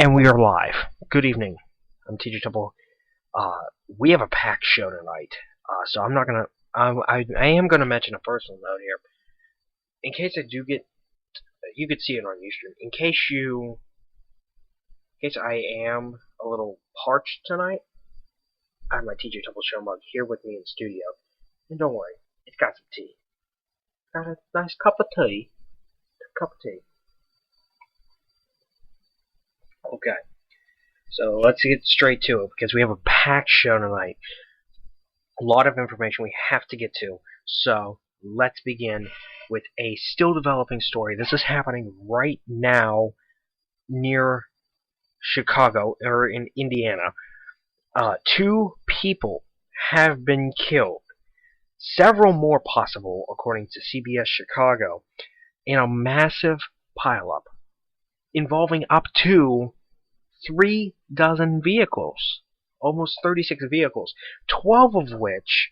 And we are live. Good evening. I'm Teacher Temple. We have a packed show tonight, so I'm not gonna. I am gonna mention a personal note here, in case I do get. You could see it on Ustream. In case I am a little parched tonight, I have my Teacher Temple show mug here with me in studio, and don't worry, it's got some tea. Got a nice cup of tea. Okay. So let's get straight to it, because we have a packed show tonight. A lot of information we have to get to. So let's begin with a still developing story. This is happening right now near Chicago, or in Indiana. 2 people have been killed. Several more possible, according to CBS Chicago, in a massive pileup involving up to 3 dozen vehicles, almost 36 vehicles, 12 of which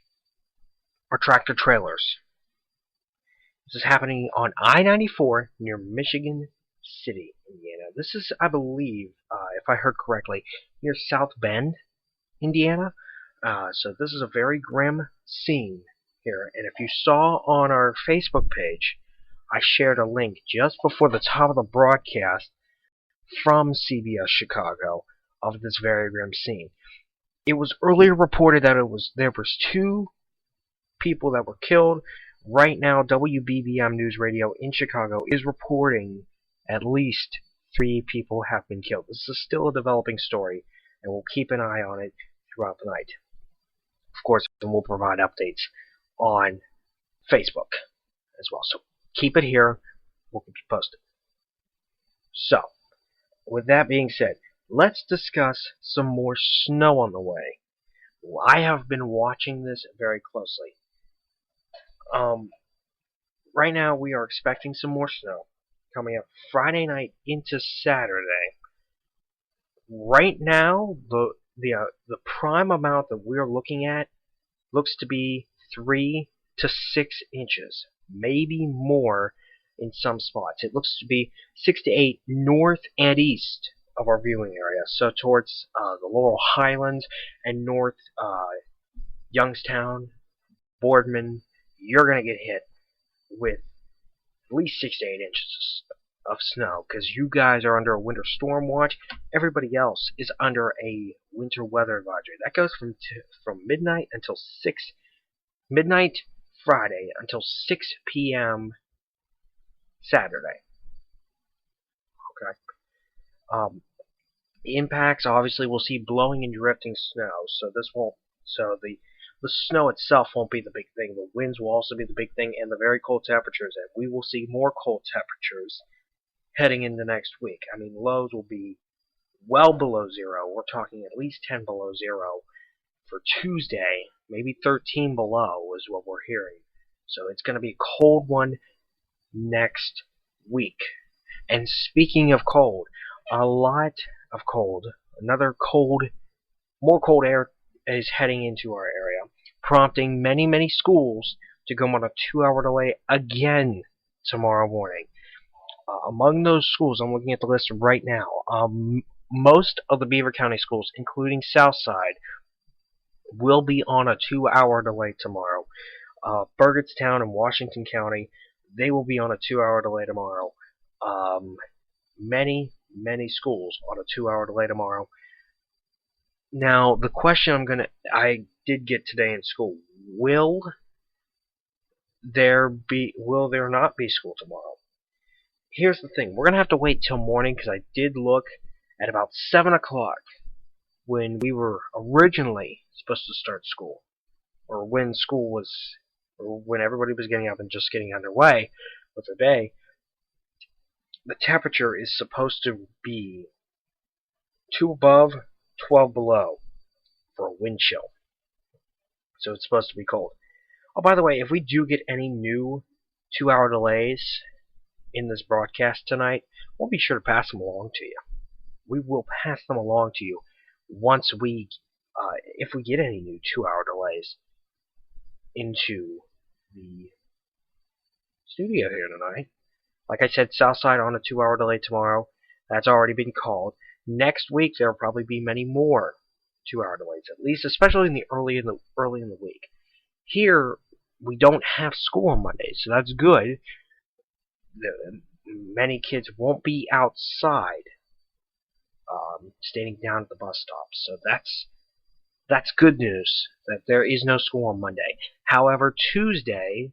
are tractor trailers. This is happening on I-94 near Michigan City, Indiana. This is, I believe, if I heard correctly, near South Bend, Indiana. So this is a very grim scene here. And if you saw on our Facebook page, I shared a link just before the top of the broadcast from CBS Chicago of this very grim scene. It was earlier reported that there was 2 people that were killed. Right now, WBBM News Radio in Chicago is reporting at least 3 people have been killed. This is still a developing story, and we'll keep an eye on it throughout the night. Of course, we'll provide updates on Facebook as well. So keep it here. We'll keep you posted. So, with that being said, let's discuss some more snow on the way. I have been watching this very closely. Right now we are expecting some more snow coming up Friday night into Saturday. Right now, the prime amount that we're looking at looks to be 3 to 6 inches, maybe more in some spots. It looks to be 6 to 8 north and east of our viewing area, so towards the Laurel Highlands and north Youngstown, Boardman. You're going to get hit with at least 6 to 8 inches of snow, because you guys are under a winter storm watch. Everybody else is under a winter weather advisory. That goes from midnight until midnight Friday until 6 p.m. Saturday. Okay. The impacts, obviously, we'll see blowing and drifting snow. So the snow itself won't be the big thing. The winds will also be the big thing, and the very cold temperatures. And we will see more cold temperatures heading into next week. I mean, lows will be well below 0. We're talking at least 10 below 0 for Tuesday. Maybe 13 below is what we're hearing. So it's going to be a cold one next week. And speaking of cold, a lot of cold, more cold air is heading into our area, prompting many schools to go on a 2-hour delay again tomorrow morning. Among those schools, I'm looking at the list right now, most of the Beaver County schools, including Southside, will be on a 2-hour delay tomorrow. Burgettstown and Washington County, they will be on a 2-hour delay tomorrow. Many schools on a 2-hour delay tomorrow. Now, the question I did get today in school: will there not be school tomorrow? Here's the thing: we're gonna have to wait till morning, because I did look at about 7 o'clock when we were originally supposed to start school, or when everybody was getting up and just getting underway with their day. The temperature is supposed to be 2 above, 12 below for a wind chill. So it's supposed to be cold. Oh, by the way, if we do get any new 2-hour delays in this broadcast tonight, we'll be sure to pass them along to you. We will pass them along to you once if we get any new 2-hour delays into the studio here tonight. Like I said, Southside on a 2-hour delay tomorrow. That's already been called. Next week there will probably be many more 2-hour delays, at least, especially in the early in the week. Here we don't have school on Mondays, so that's good. Many kids won't be outside, standing down at the bus stops, so that's good news. That there is no school on Monday. However, Tuesday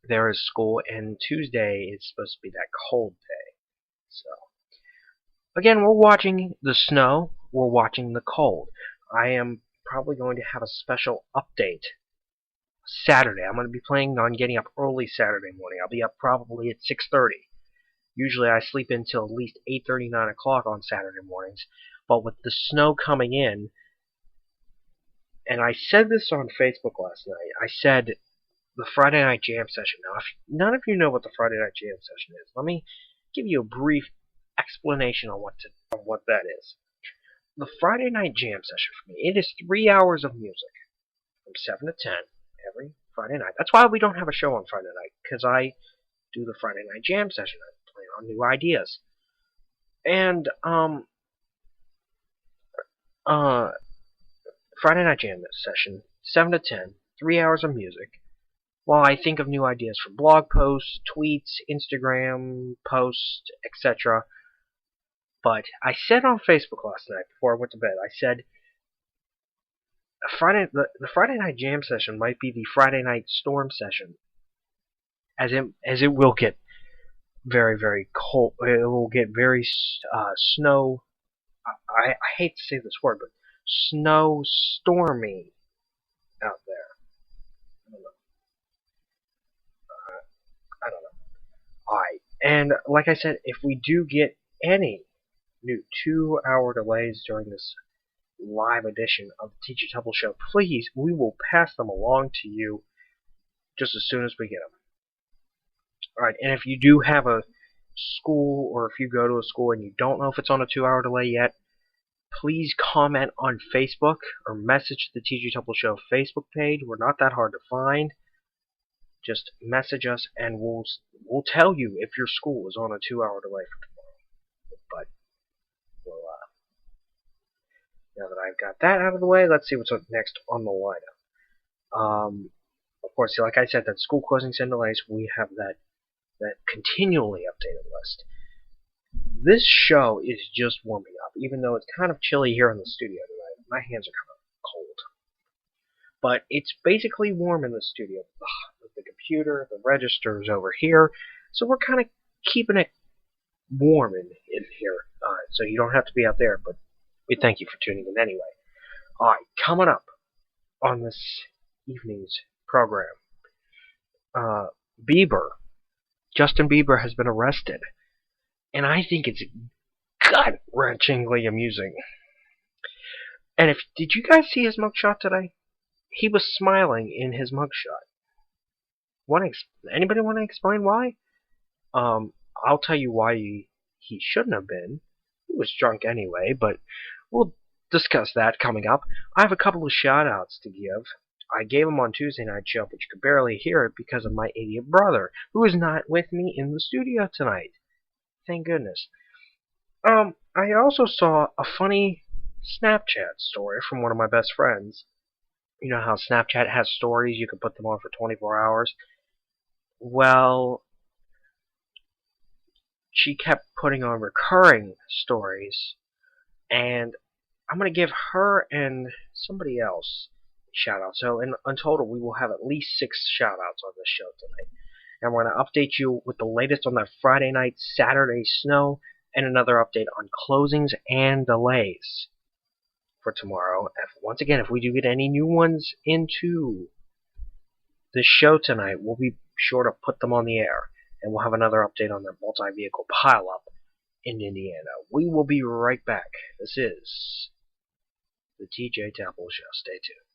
there is school, and Tuesday is supposed to be that cold day. So again, we're watching the snow. We're watching the cold. I am probably going to have a special update Saturday. I'm going to be planning on getting up early Saturday morning. I'll be up probably at 6:30. Usually I sleep until at least 8:30, 9 o'clock on Saturday mornings. But with the snow coming in, and I said this on Facebook last night, I said the Friday Night Jam session. Now, if none of you know what the Friday Night Jam session is, let me give you a brief explanation on what that is. The Friday Night Jam session for me, it is 3 hours of music from 7 to 10 every Friday night. That's why we don't have a show on Friday night, because I do the Friday Night Jam session. I plan on new ideas. And, Friday Night Jam session, 7 to 10, 3 hours of music, while I think of new ideas for blog posts, tweets, Instagram posts, etc. But I said on Facebook last night before I went to bed, I said the Friday Night Jam session might be the Friday Night Storm session, as it will get very, very cold. It will get very snow. I hate to say this word, but snow stormy out there. I don't know. Alright, and like I said, if we do get any new 2-hour delays during this live edition of the Teacher Temple Show, please, we will pass them along to you just as soon as we get them. Alright, and if you do have a school, or if you go to a school and you don't know if it's on a 2-hour delay yet, please comment on Facebook or message the Teacher Temple Show Facebook page. We're not that hard to find. Just message us, and we'll tell you if your school is on a 2-hour delay for tomorrow. But we'll, now that I've got that out of the way, let's see what's up next on the lineup. Of course, like I said, that school closings and delays, we have that continually updated list. This show is just warming up, even though it's kind of chilly here in the studio tonight. My hands are kind of cold. But it's basically warm in the studio. With the computer, the registers over here, so we're kind of keeping it warm in here. So you don't have to be out there, but we thank you for tuning in anyway. Alright, coming up on this evening's program, Justin Bieber has been arrested, and I think it's gut-wrenchingly amusing. And did you guys see his mugshot today? He was smiling in his mugshot. Anybody want to explain why? I'll tell you why he shouldn't have been. He was drunk anyway, but we'll discuss that coming up. I have a couple of shout-outs to give. I gave them on Tuesday Night Show, but you could barely hear it because of my idiot brother, who is not with me in the studio tonight. Thank goodness. I also saw a funny Snapchat story from one of my best friends. You know how Snapchat has stories, you can put them on for 24 hours? Well, she kept putting on recurring stories, and I'm going to give her and somebody else a shout out. So in total, we will have at least 6 shout outs on this show tonight. And we're going to update you with the latest on that Friday night, Saturday snow, and another update on closings and delays for tomorrow. Once again, if we do get any new ones into the show tonight, we'll be sure to put them on the air. And we'll have another update on that multi-vehicle pileup in Indiana. We will be right back. This is the TJ Temple Show. Stay tuned.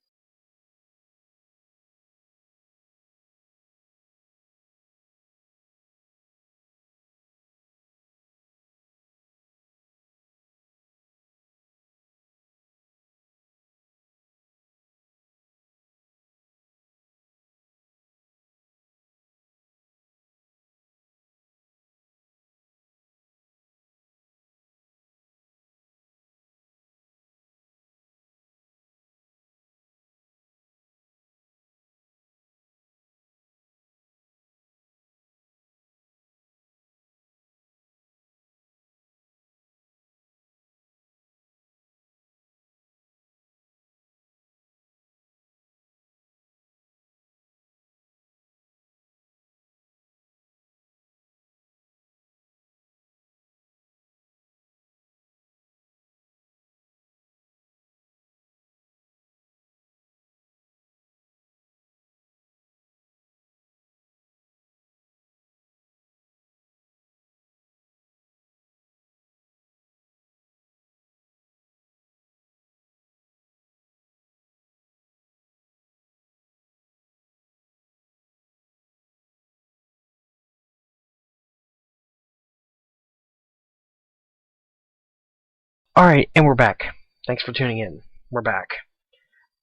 Alright, and we're back. Thanks for tuning in. We're back.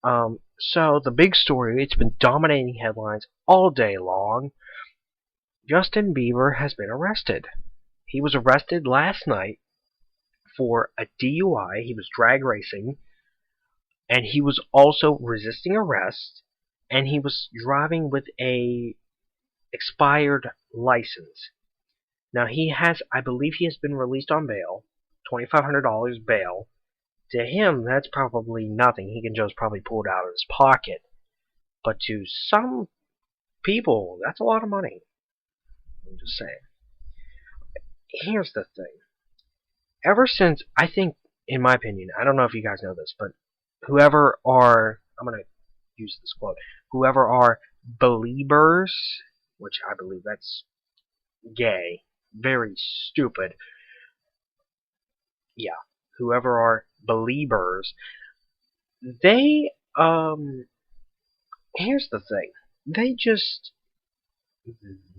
So the big story, it's been dominating headlines all day long. Justin Bieber has been arrested. He was arrested last night for a DUI. He was drag racing, and he was also resisting arrest, and he was driving with a expired license. Now I believe he has been released on bail, $2,500 bail. To him, that's probably nothing. He can just probably pull it out of his pocket. But to some people, that's a lot of money. I'm just saying. Here's the thing. Ever since, I think, in my opinion, I don't know if you guys know this, but I'm going to use this quote, whoever are believers, which I believe that's gay, very stupid. Yeah, whoever are believers, they, here's the thing.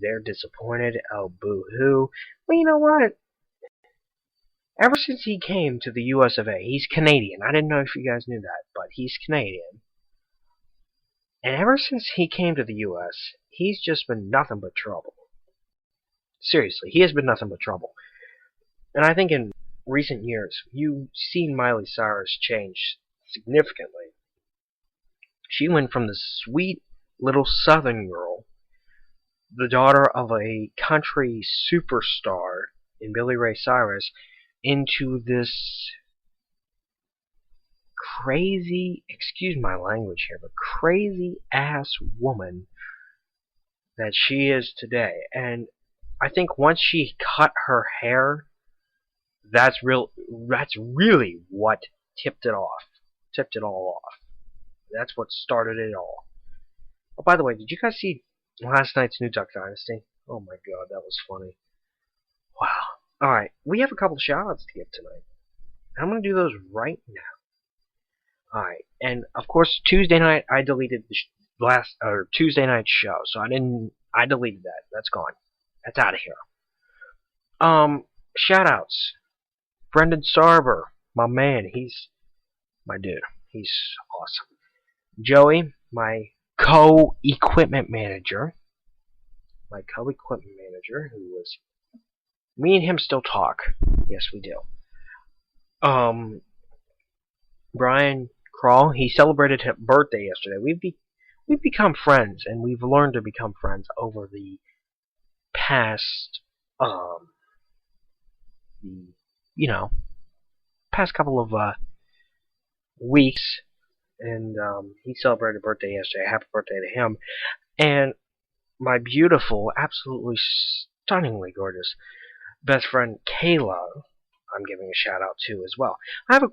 They're disappointed. Oh, boo-hoo. Well, you know what? Ever since he came to the US of A, he's Canadian. I didn't know if you guys knew that, but he's Canadian. And ever since he came to the US, he's just been nothing but trouble. Seriously, he has been nothing but trouble. And I think in recent years, you've seen Miley Cyrus change significantly. She went from the sweet little southern girl, the daughter of a country superstar in Billy Ray Cyrus, into this crazy, excuse my language here, but crazy ass woman that she is today. And I think once she cut her hair, that's really what tipped it all off. That's what started it all. Oh, by the way, did you guys see last night's New Duck Dynasty? Oh my god, that was funny. Wow. Alright, we have a couple shoutouts to give tonight. I'm going to do those right now. Alright, and of course, Tuesday night I deleted the Tuesday night show, so I deleted that. That's gone. That's out of here. Shoutouts. Brendan Sarber, my man, he's my dude. He's awesome. Joey, my co-equipment manager. Who was... Me and him still talk. Yes, we do. Brian Crawl, he celebrated his birthday yesterday. We've become friends, and we've learned to become friends over the past, past couple of weeks. And he celebrated birthday yesterday. Happy birthday to him. And my beautiful, absolutely stunningly gorgeous best friend Kayla, I'm giving a shout out to as well. I have a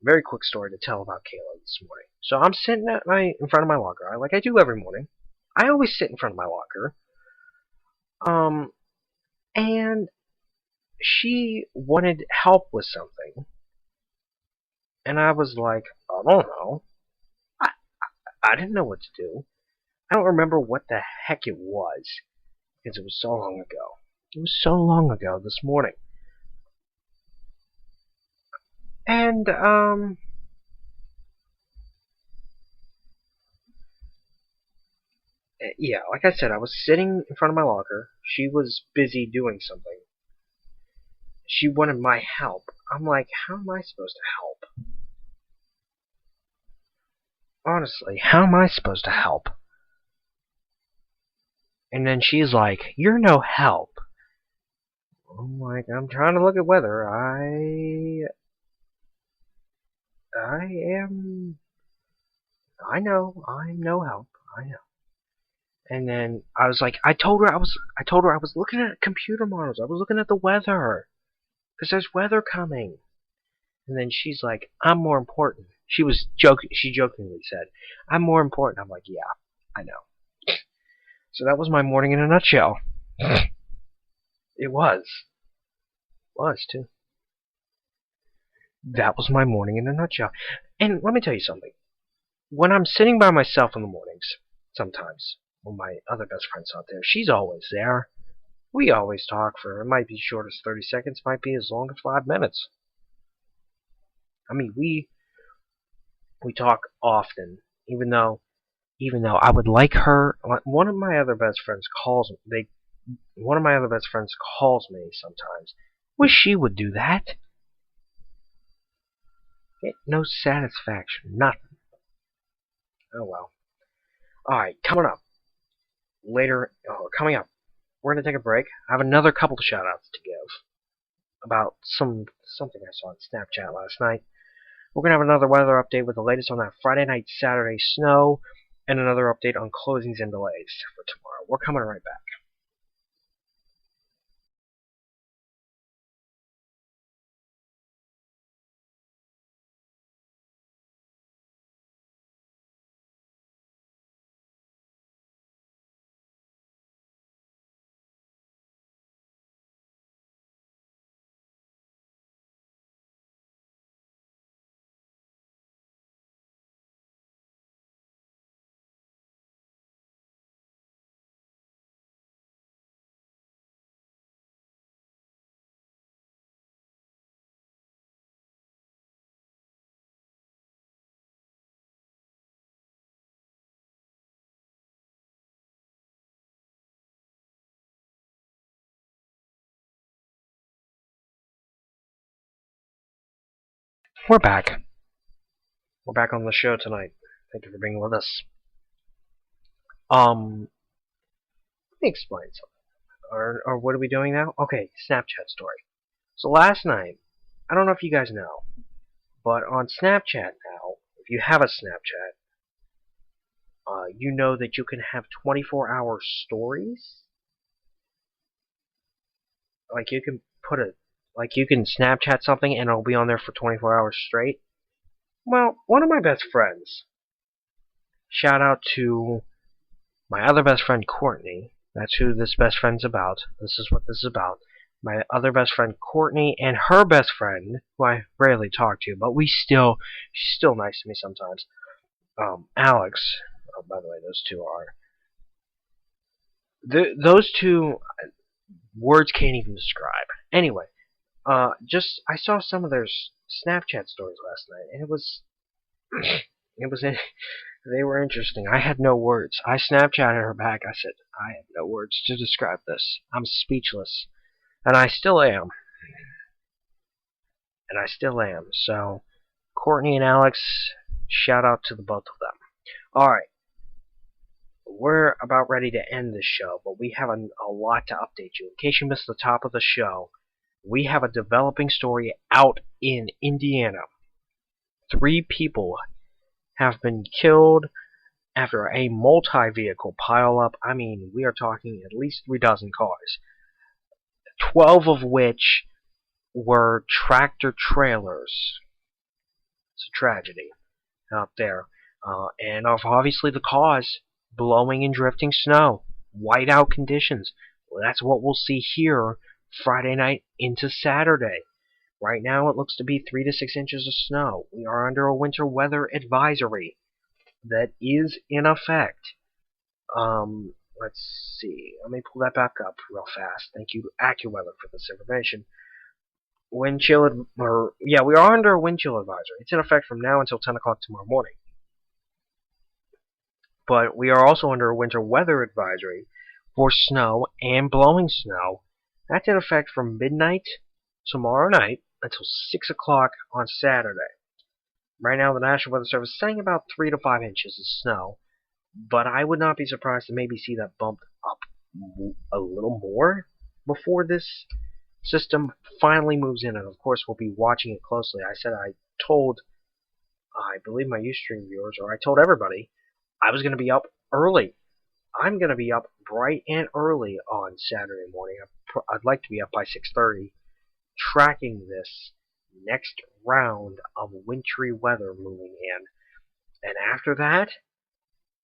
very quick story to tell about Kayla this morning. So I'm sitting in front of my locker, like I do every morning. I always sit in front of my locker. And she wanted help with something. And I was like, I don't know. I didn't know what to do. I don't remember what the heck it was, because it was so long ago. It was so long ago this morning. And, yeah, like I said, I was sitting in front of my locker. She was busy doing something. She wanted my help. I'm like, how am I supposed to help? Honestly, how am I supposed to help? And then she's like, you're no help. I'm like, I'm trying to look at weather. I know, I'm no help. I know. And then I was like, I told her I was looking at computer models. I was looking at the weather. Because there's weather coming. And then she's like, I'm more important. She jokingly said, I'm more important. I'm like, yeah, I know. So that was my morning in a nutshell. It was. Too. That was my morning in a nutshell. And let me tell you something. When I'm sitting by myself in the mornings, sometimes, when my other best friend's out there, she's always there. We always talk for, it might be short as 30 seconds, might be as long as 5 minutes. I mean, we talk often, even though I would like her. One of my other best friends one of my other best friends calls me sometimes. Wish she would do that. Get no satisfaction, nothing. Oh well. All right, coming up, we're gonna take a break. I have another couple of shout-outs to give about something I saw on Snapchat last night. We're gonna have another weather update with the latest on that Friday night, Saturday snow, and another update on closings and delays for tomorrow. We're coming right back. We're back. We're back on the show tonight. Thank you for being with us. Let me explain something. Or what are we doing now? Okay, Snapchat story. So last night, I don't know if you guys know, but on Snapchat now, if you have a Snapchat, you know that you can have 24-hour stories. Like you can you can Snapchat something and it'll be on there for 24 hours straight. Well, one of my best friends, shout out to my other best friend Courtney. That's who this best friend's about. This is what this is about. My other best friend Courtney and her best friend, who I rarely talk to, but she's still nice to me sometimes. Alex. Oh, by the way, those two are. Those two words can't even describe. Anyway, I saw some of their Snapchat stories last night, and it was they were interesting. I had no words. I Snapchatted her back. I said, I have no words to describe this. I'm speechless. And I still am. So, Courtney and Alex, shout out to the both of them. Alright. We're about ready to end this show, but we have a lot to update you. In case you missed the top of the show, we have a developing story out in Indiana. 3 people have been killed after a multi-vehicle pileup. I mean, we are talking at least 3 dozen cars. 12 of which were tractor trailers. It's a tragedy out there. And obviously the cause, blowing and drifting snow. Whiteout conditions. Well, that's what we'll see here Friday night into Saturday. Right now it looks to be 3 to 6 inches of snow. We are under a winter weather advisory that is in effect. Let's see. Let me pull that back up real fast. Thank you, AccuWeather, for this information. We are under a wind chill advisory. It's in effect from now until 10 o'clock tomorrow morning. But we are also under a winter weather advisory for snow and blowing snow. That's in effect from midnight tomorrow night until 6 o'clock on Saturday. Right now, the National Weather Service is saying about 3 to 5 inches of snow, but I would not be surprised to maybe see that bump up a little more before this system finally moves in. And of course, we'll be watching it closely. I believe my Ustream viewers, or I told everybody, I was going to be up early. I'm going to be up bright and early on Saturday morning. I'd like to be up by 6:30, tracking this next round of wintry weather moving in. And after that,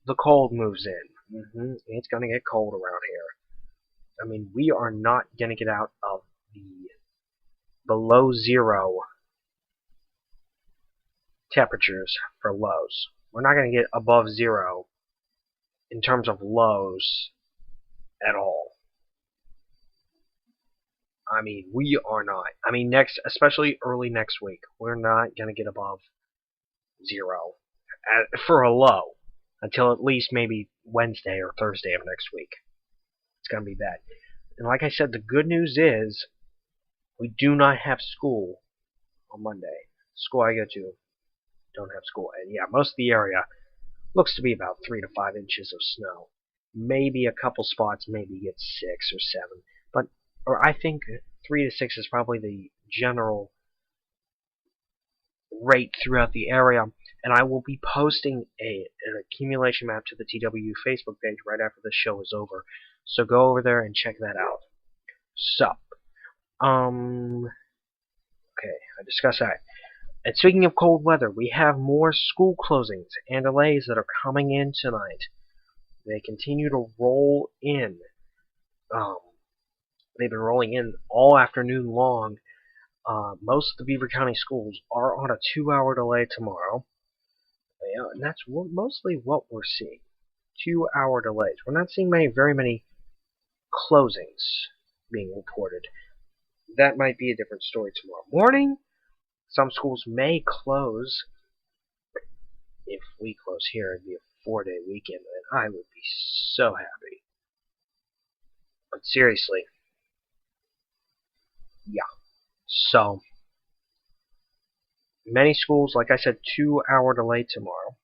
the cold moves in. It's going to get cold around here. I mean, we are not going to get out of the below zero temperatures for lows. We're not going to get above zero in terms of lows at all. I mean, we are not. I mean, especially early next week, we're not going to get above 0 for a low until at least maybe Wednesday or Thursday of next week. It's going to be bad. And like I said, the good news is we do not have school on Monday. School I go to don't have school. And yeah, most of the area looks to be about 3 to 5 inches of snow. Maybe a couple spots maybe get 6 or 7. Or I think 3 to 6 is probably the general rate throughout the area. And I will be posting an accumulation map to the TW Facebook page right after the show is over. So go over there and check that out. So, okay, I discussed that. And speaking of cold weather, we have more school closings and delays that are coming in tonight. They continue to roll in. They've been rolling in all afternoon long. Most of the Beaver County schools are on a 2-hour delay tomorrow. Yeah, and that's mostly what we're seeing. 2-hour delays. We're not seeing very many closings being reported. That might be a different story tomorrow morning. Some schools may close. If we close here, it'd be a 4-day weekend, and I would be so happy. But seriously, yeah. So, many schools, like I said, 2-hour delay tomorrow.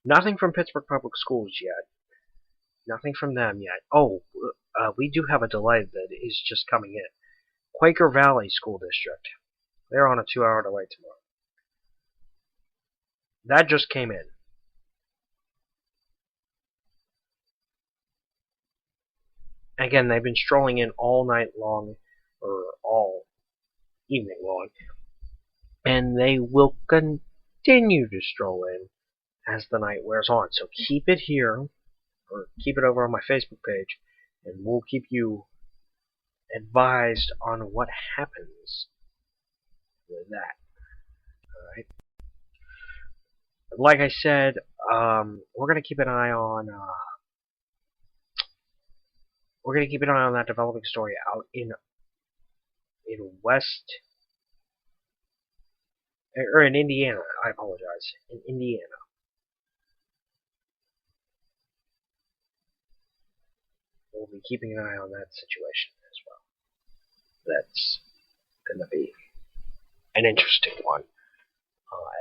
Nothing from Pittsburgh Public Schools yet. Nothing from them yet. Oh, we do have a delay that is just coming in. Quaker Valley School District. They're on a 2-hour delay tomorrow. That just came in. Again, they've been strolling in all night long, or all evening long, and they will continue to stroll in as the night wears on. So keep it here, or keep it over on my Facebook page, and we'll keep you advised on what happens with that. Alright. Like I said, we're gonna keep an eye on that developing story out in West or in Indiana. I apologize. In Indiana. We'll be keeping an eye on that situation as well. That's gonna be an interesting one,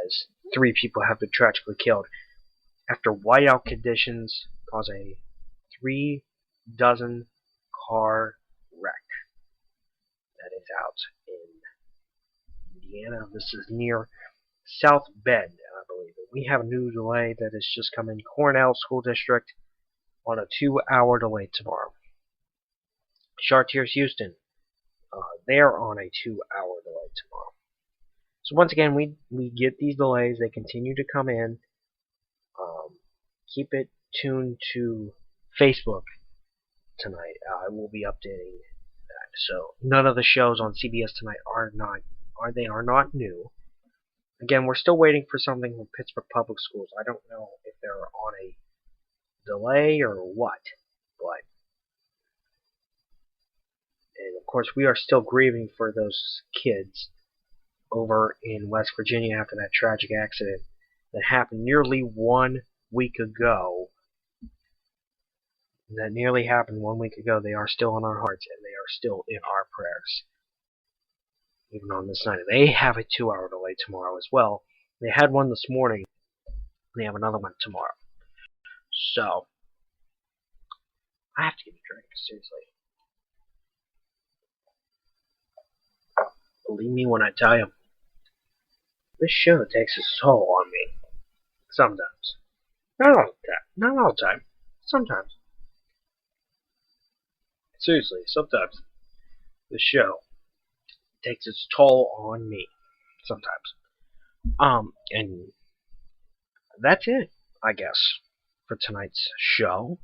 as 3 people have been tragically killed after whiteout conditions cause a 3-dozen-car wreck. That is out in Indiana. This is near South Bend, I believe. We have a new delay that has just come in. Cornell School District on a 2-hour delay tomorrow. Chartiers Houston, they're on a 2-hour delay tomorrow. So once again, we get these delays. They continue to come in. Keep it tuned to Facebook tonight. I will be updating that. So none of the shows on CBS tonight are not new. Again, we're still waiting for something from Pittsburgh Public Schools. I don't know if they're on a delay or what, but and of course we are still grieving for those kids over in West Virginia after that tragic accident that happened nearly 1 week ago. That nearly happened 1 week ago. They are still in our hearts, and they are still in our prayers, even on this night. They have a 2-hour delay tomorrow as well. They had one this morning, and they have another one tomorrow. So, I have to get a drink, seriously. Believe me when I tell you, this show takes its toll on me. Sometimes. Not all the time. Sometimes. Seriously, sometimes. This show takes its toll on me. Sometimes. And that's it, I guess, for tonight's show.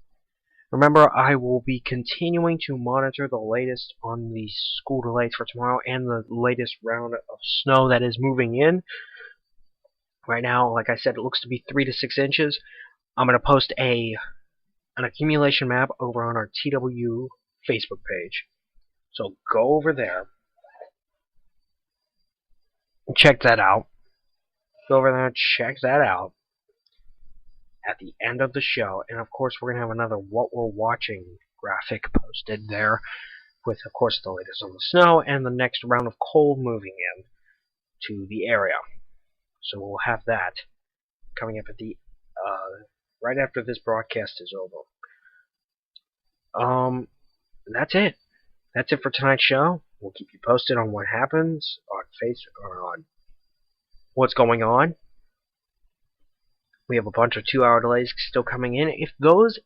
Remember, I will be continuing to monitor the latest on the school delays for tomorrow and the latest round of snow that is moving in. Right now, like I said, it looks to be 3 to 6 inches. I'm going to post an accumulation map over on our TW Facebook page. So go over there and check that out. Go over there and check that out at the end of the show. And of course, we're going to have another What We're Watching graphic posted there with, of course, the latest on the snow and the next round of cold moving in to the area. So we'll have that coming up at the right after this broadcast is over. That's it. That's it for tonight's show. We'll keep you posted on what happens on Facebook or on what's going on. We have a bunch of 2-hour delays still coming in. If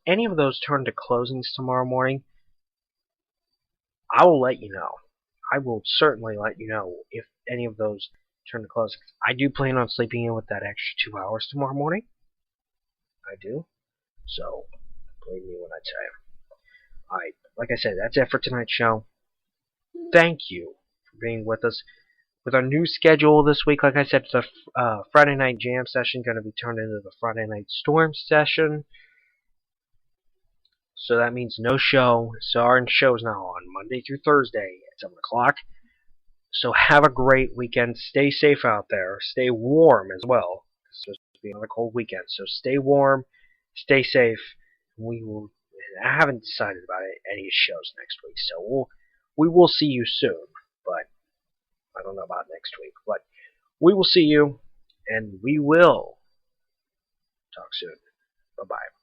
any of those turn to closings tomorrow morning, I will let you know. I will certainly let you know if any of those turn to closings. I do plan on sleeping in with that extra 2 hours tomorrow morning. I do. So, believe me when I tell you. Alright, like I said, that's it for tonight's show. Thank you for being with us. With our new schedule this week, like I said, the Friday night jam session going to be turned into the Friday night storm session. So that means no show. So our show is now on Monday through Thursday at 7 o'clock. So have a great weekend. Stay safe out there. Stay warm as well. It's supposed to be another cold weekend. So stay warm. Stay safe. I haven't decided about any shows next week. So we will see you soon. But I don't know about next week. But we will see you. And we will talk soon. Bye-bye.